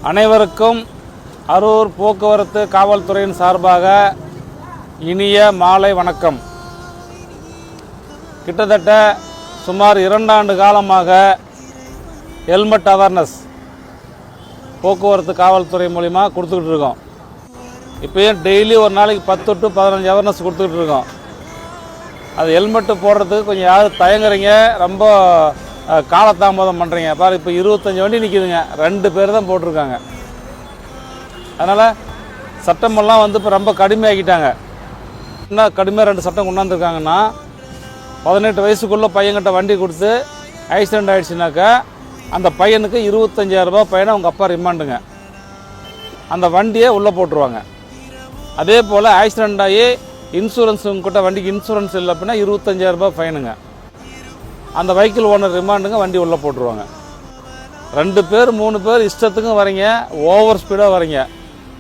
அனைவருக்கும் அரூர் போக்குவரத்து காவல்துறையின் சார்பாக இனிய மாலை வணக்கம். கிட்டத்தட்ட சுமார் 2 ஆண்டு காலமாக ஹெல்மெட் அவேர்னஸ் போக்குவரத்து காவல்துறை மூலிமா கொடுத்துக்கிட்டு இருக்கோம். இப்போயும் டெய்லி ஒரு நாளைக்கு 10 to 15 அவேர்னஸ் கொடுத்துக்கிட்டு இருக்கோம். அது ஹெல்மெட்டு போடுறதுக்கு கொஞ்சம் யாரும் தயங்குறீங்க, ரொம்ப காலதாமதம் பண்ணுறீங்க. பாரு, இப்போ 25 வண்டி நிற்கிதுங்க, 2 பேர் தான் போட்டிருக்காங்க. அதனால் சட்டமெல்லாம் இப்போ ரொம்ப கடுமையாக்கிட்டாங்க. என்ன கடுமையாக 2 சட்டம் கொண்டாந்துருக்காங்கன்னா, 18 வயசுக்குள்ளே பையன்கிட்ட வண்டி கொடுத்து ஆக்சிடெண்ட் ஆகிடுச்சுனாக்கா அந்த பையனுக்கு 25,000 ரூபாய் பையனை அவங்க அப்பா ரிமாண்டுங்க, அந்த வண்டியை உள்ளே போட்டுருவாங்க. அதே போல் ஆக்சிடெண்ட் ஆகி இன்சூரன்ஸ் உங்ககிட்ட வண்டிக்கு இன்சூரன்ஸ் இல்லை அப்படின்னா 25,000 ரூபாய் ஃபைனுங்க, அந்த வெஹிக்கிள் ஓனர் ரிமாண்டுங்க, வண்டி உள்ளே போட்டுருவாங்க. 2 பேர் 3 பேர் இஷ்டத்துக்கும் வரீங்க, ஓவர் ஸ்பீடாக வரீங்க.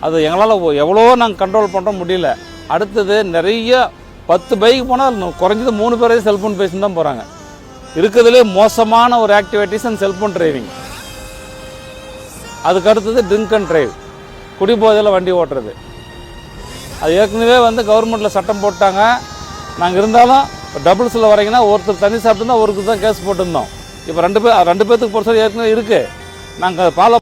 அது எங்களால் எவ்வளோ நாங்கள் கண்ட்ரோல் பண்ணுற முடியல. அடுத்தது நிறைய 10 பைக் போனால் குறைஞ்சது 3 பேரே செல்ஃபோன் பேசின்னு தான் போகிறாங்க. இருக்கிறதுலே மோசமான ஒரு ஆக்டிவிட்டிஸ் அந்த செல்ஃபோன் டிரைவிங். அதுக்கு அடுத்தது ட்ரிங்க் அண்ட் டிரைவ், குடிபோதையில் வண்டி ஓட்டுறது. அது ஏற்கனவே கவர்மெண்ட்டில் சட்டம் போட்டாங்க. நாங்கள் இருந்தாலும் டபுள்ஸில் வரீங்கன்னா ஒருத்தர் தண்ணி சாப்பிட்டு தான் ஒருத்தர் தான் கேஸ் போட்டிருந்தோம். இப்போ 2 பேர்த்துக்கு பொறுத்த ஏற்கனவே இருக்குது. நாங்கள் ஃபாலோ